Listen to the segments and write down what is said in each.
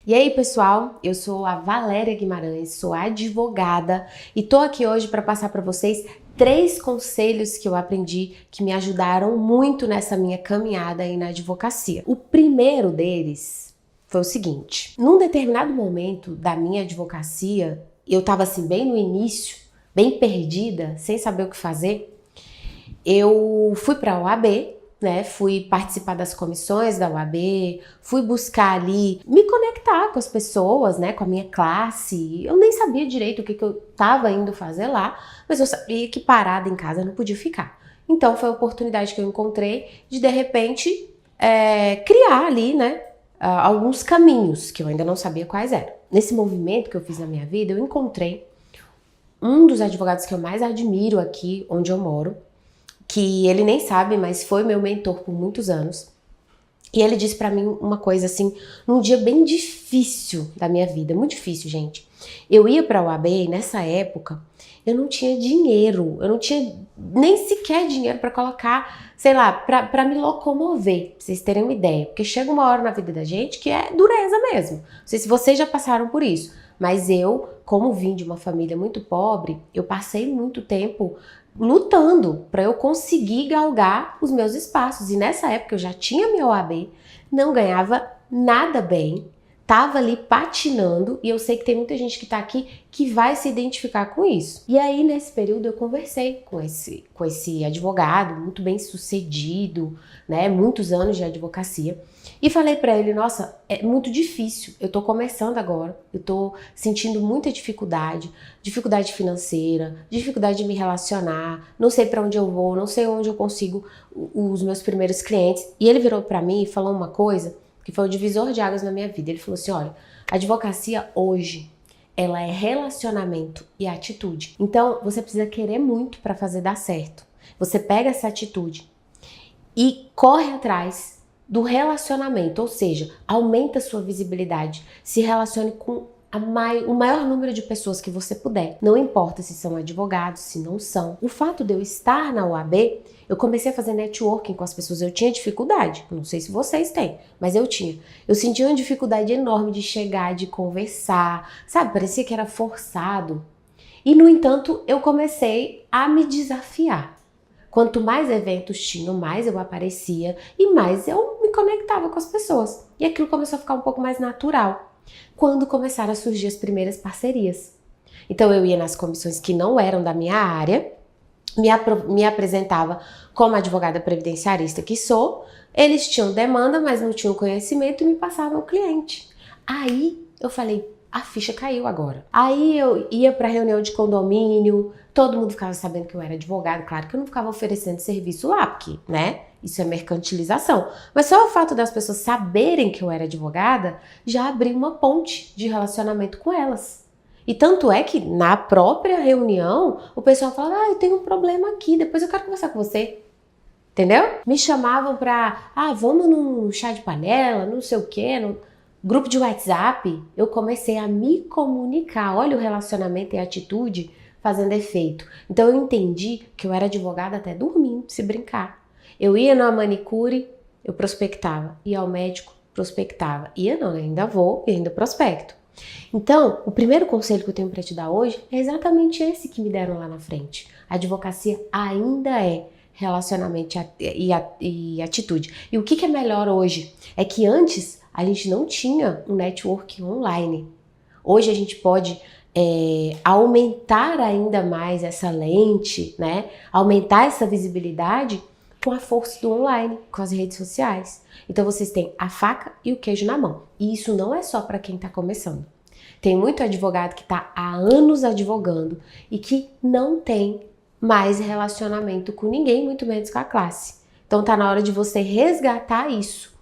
E aí, pessoal, eu sou a Valéria Guimarães, sou advogada e tô aqui hoje para passar para vocês 3 conselhos que eu aprendi que me ajudaram muito nessa minha caminhada aí na advocacia. O primeiro deles foi o seguinte: num determinado momento da minha advocacia, eu tava assim bem no início, bem perdida, sem saber o que fazer. Eu fui para a OAB, né? Fui participar das comissões da OAB, fui buscar ali me conectar com as pessoas, né? Com a minha classe. Eu nem sabia direito o que eu estava indo fazer lá, mas eu sabia que parada em casa eu não podia ficar. Então foi a oportunidade que eu encontrei de repente, criar ali, né? Alguns caminhos que eu ainda não sabia quais eram. Nesse movimento que eu fiz na minha vida, eu encontrei um dos advogados que eu mais admiro aqui onde eu moro, que ele nem sabe, mas foi meu mentor por muitos anos. E ele disse pra mim uma coisa assim, num dia bem difícil da minha vida, muito difícil, gente. Eu ia pra UAB e nessa época eu não tinha dinheiro, eu não tinha nem sequer dinheiro pra colocar, sei lá, pra me locomover, pra vocês terem uma ideia. Porque chega uma hora na vida da gente que é dureza mesmo. Não sei se vocês já passaram por isso, mas eu, como vim de uma família muito pobre, eu passei muito tempo lutando para eu conseguir galgar os meus espaços. E nessa época eu já tinha minha OAB, não ganhava nada bem, tava ali patinando, e eu sei que tem muita gente que tá aqui que vai se identificar com isso. E aí nesse período eu conversei com esse advogado, muito bem sucedido, né, muitos anos de advocacia, e falei para ele: nossa, é muito difícil, eu tô começando agora, eu tô sentindo muita dificuldade financeira, dificuldade de me relacionar, não sei para onde eu vou, não sei onde eu consigo os meus primeiros clientes. E ele virou para mim e falou uma coisa que foi o divisor de águas na minha vida. Ele falou assim: olha, a advocacia hoje, ela é relacionamento e atitude. Então, você precisa querer muito para fazer dar certo. Você pega essa atitude e corre atrás do relacionamento, ou seja, aumenta a sua visibilidade, se relacione com o maior número de pessoas que você puder. Não importa se são advogados, se não são. O fato de eu estar na UAB, eu comecei a fazer networking com as pessoas. Eu tinha dificuldade, não sei se vocês têm, mas eu tinha. Eu sentia uma dificuldade enorme de chegar, de conversar, sabe? Parecia que era forçado. E, no entanto, eu comecei a me desafiar. Quanto mais eventos tinham, mais eu aparecia e mais eu me conectava com as pessoas. E aquilo começou a ficar um pouco mais natural quando começaram a surgir as primeiras parcerias. Então eu ia nas comissões que não eram da minha área, me apresentava como advogada previdenciarista que sou, eles tinham demanda, mas não tinham conhecimento e me passavam o cliente. Aí eu falei: a ficha caiu agora. Aí eu ia para reunião de condomínio, todo mundo ficava sabendo que eu era advogada. Claro que eu não ficava oferecendo serviço lá, porque, né, isso é mercantilização. Mas só o fato das pessoas saberem que eu era advogada já abriu uma ponte de relacionamento com elas. E tanto é que na própria reunião o pessoal fala: ah, eu tenho um problema aqui, depois eu quero conversar com você. Entendeu? Me chamavam pra: ah, vamos num chá de panela, não sei o quê, no grupo de WhatsApp. Eu comecei a me comunicar. Olha o relacionamento e a atitude fazendo efeito. Então eu entendi que eu era advogada até dormindo, se brincar. Eu ia na manicure, eu prospectava. Ia ao médico, prospectava. Ia não, ainda vou e ainda prospecto. Então, o primeiro conselho que eu tenho para te dar hoje é exatamente esse que me deram lá na frente. A advocacia ainda é relacionamento e atitude. E o que é melhor hoje? É que antes a gente não tinha um networking online. Hoje a gente pode aumentar ainda mais essa lente, né? Aumentar essa visibilidade com a força do online, com as redes sociais. Então vocês têm a faca e o queijo na mão. E isso não é só para quem está começando. Tem muito advogado que está há anos advogando e que não tem mais relacionamento com ninguém, muito menos com a classe. Então tá na hora de você resgatar isso.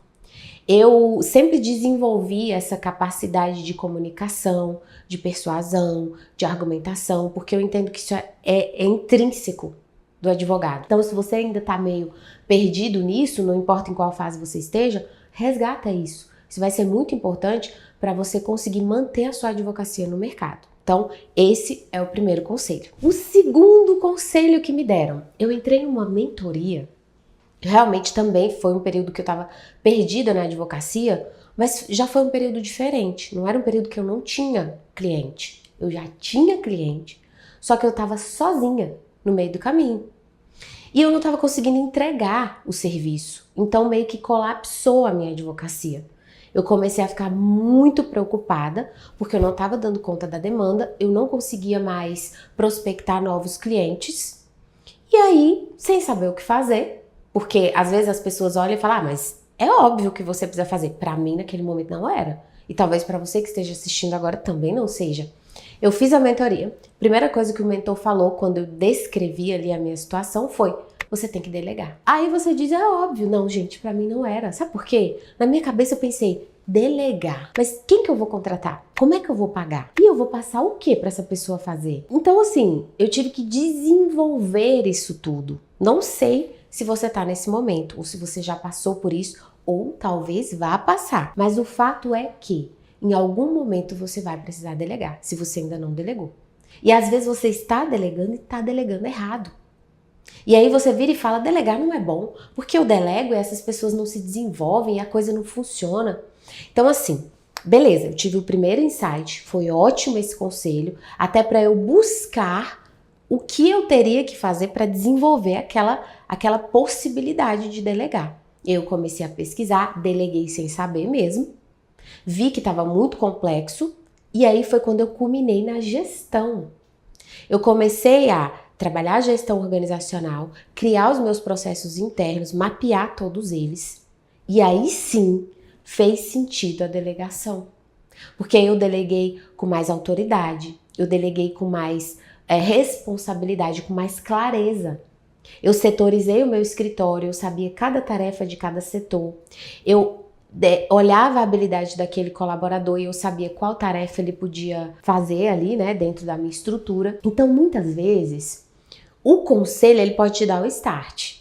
Eu sempre desenvolvi essa capacidade de comunicação, de persuasão, de argumentação, porque eu entendo que isso é intrínseco do advogado. Então, se você ainda está meio perdido nisso, não importa em qual fase você esteja, resgata isso. Isso vai ser muito importante para você conseguir manter a sua advocacia no mercado. Então, esse é o primeiro conselho. O segundo conselho que me deram: eu entrei em uma mentoria. Realmente também foi um período que eu estava perdida na advocacia, Mas já foi um período diferente, não era um período que eu não tinha cliente. Eu já tinha cliente, só que eu estava sozinha no meio do caminho. E eu não estava conseguindo entregar o serviço, então meio que colapsou a minha advocacia. Eu comecei a ficar muito preocupada, porque eu não estava dando conta da demanda, eu não conseguia mais prospectar novos clientes. E aí, sem saber o que fazer, porque às vezes as pessoas olham e falam, mas é óbvio que você precisa fazer. Para mim, naquele momento, não era. E talvez para você que esteja assistindo agora também não seja. Eu fiz a mentoria. Primeira coisa que o mentor falou quando eu descrevi ali a minha situação foi: você tem que delegar. Aí você diz, é óbvio. Não, gente, pra mim não era. Sabe por quê? Na minha cabeça eu pensei, delegar. Mas quem que eu vou contratar? Como é que eu vou pagar? E eu vou passar o que pra essa pessoa fazer? Então, assim, eu tive que desenvolver isso tudo. Não sei se você tá nesse momento, ou se você já passou por isso, ou talvez vá passar. Mas o fato é que em algum momento você vai precisar delegar, se você ainda não delegou. E às vezes você está delegando e está delegando errado. E aí você vira e fala, delegar não é bom, porque eu delego e essas pessoas não se desenvolvem e a coisa não funciona. Então assim, beleza, eu tive o primeiro insight, foi ótimo esse conselho, até para eu buscar o que eu teria que fazer para desenvolver aquela possibilidade de delegar. Eu comecei a pesquisar, deleguei sem saber mesmo, vi que estava muito complexo e aí foi quando eu culminei na gestão. Eu comecei a trabalhar a gestão organizacional, criar os meus processos internos, mapear todos eles. E aí sim fez sentido a delegação. Porque eu deleguei com mais autoridade, eu deleguei com mais responsabilidade, com mais clareza. Eu setorizei o meu escritório, eu sabia cada tarefa de cada setor. Eu olhava a habilidade daquele colaborador e eu sabia qual tarefa ele podia fazer ali, né, dentro da minha estrutura. Então, muitas vezes, o conselho ele pode te dar o start,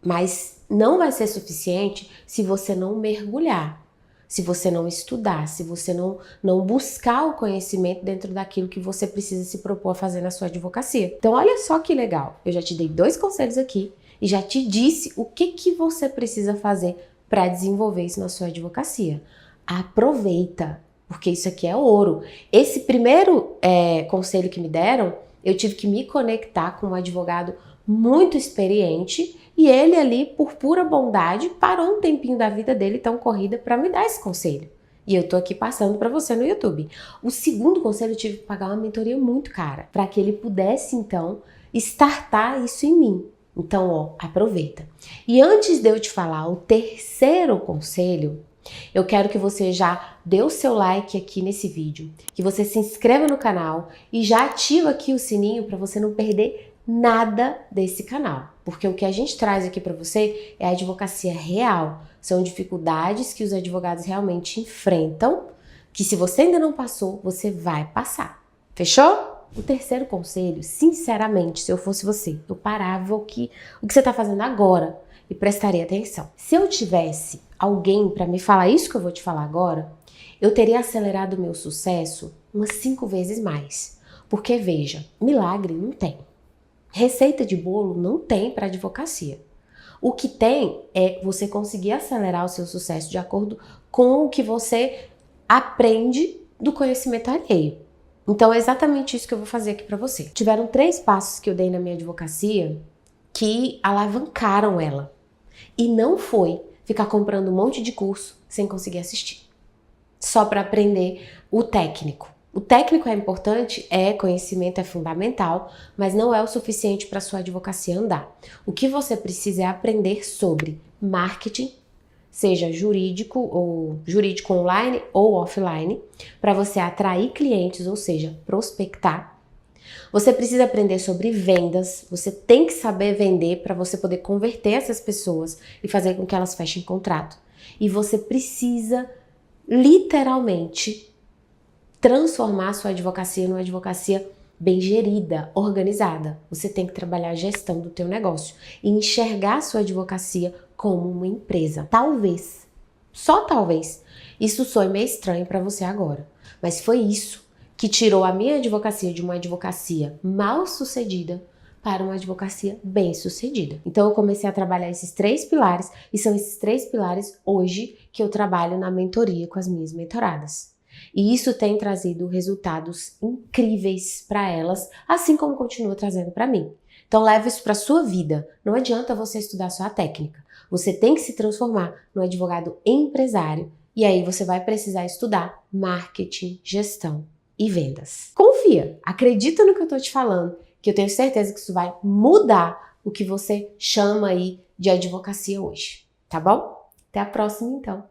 mas não vai ser suficiente se você não mergulhar, se você não estudar, se você não buscar o conhecimento dentro daquilo que você precisa se propor a fazer na sua advocacia. Então, olha só que legal, eu já te dei 2 conselhos aqui e já te disse o que você precisa fazer para desenvolver isso na sua advocacia. Aproveita, porque isso aqui é ouro. Esse primeiro conselho que me deram, eu tive que me conectar com um advogado muito experiente e ele ali, por pura bondade, parou um tempinho da vida dele tão corrida para me dar esse conselho. E eu tô aqui passando para você no YouTube. O segundo conselho, eu tive que pagar uma mentoria muito cara, para que ele pudesse, então, startar isso em mim. Então, ó, aproveita. E antes de eu te falar o terceiro conselho, eu quero que você já dê o seu like aqui nesse vídeo, que você se inscreva no canal e já ativa aqui o sininho para você não perder nada desse canal. Porque o que a gente traz aqui para você é a advocacia real. São dificuldades que os advogados realmente enfrentam, que se você ainda não passou, você vai passar. Fechou? O terceiro conselho, sinceramente, se eu fosse você, eu parava o que você está fazendo agora e prestaria atenção. Se eu tivesse alguém para me falar isso que eu vou te falar agora, eu teria acelerado o meu sucesso umas 5 vezes mais. Porque, veja, milagre não tem. Receita de bolo não tem para advocacia. O que tem é você conseguir acelerar o seu sucesso de acordo com o que você aprende do conhecimento alheio. Então é exatamente isso que eu vou fazer aqui para você. Tiveram 3 passos que eu dei na minha advocacia que alavancaram ela. E não foi ficar comprando um monte de curso sem conseguir assistir. Só para aprender o técnico. O técnico é importante, conhecimento é fundamental, mas não é o suficiente para sua advocacia andar. O que você precisa é aprender sobre marketing, seja jurídico online ou offline, para você atrair clientes, ou seja, prospectar. Você precisa aprender sobre vendas, você tem que saber vender para você poder converter essas pessoas e fazer com que elas fechem contrato. E você precisa, literalmente, transformar a sua advocacia numa advocacia bem gerida, organizada. Você tem que trabalhar a gestão do teu negócio e enxergar a sua advocacia como uma empresa. Talvez, só talvez, isso soe meio estranho para você agora, mas foi isso que tirou a minha advocacia de uma advocacia mal sucedida para uma advocacia bem-sucedida. Então eu comecei a trabalhar esses 3 pilares e são esses 3 pilares hoje que eu trabalho na mentoria com as minhas mentoradas. E isso tem trazido resultados incríveis para elas, assim como continua trazendo para mim. Então leve isso para sua vida. Não adianta você estudar só a técnica. Você tem que se transformar no advogado empresário e aí você vai precisar estudar marketing, gestão e vendas. Confia, acredita no que eu estou te falando, que eu tenho certeza que isso vai mudar o que você chama aí de advocacia hoje, tá bom? Até a próxima então.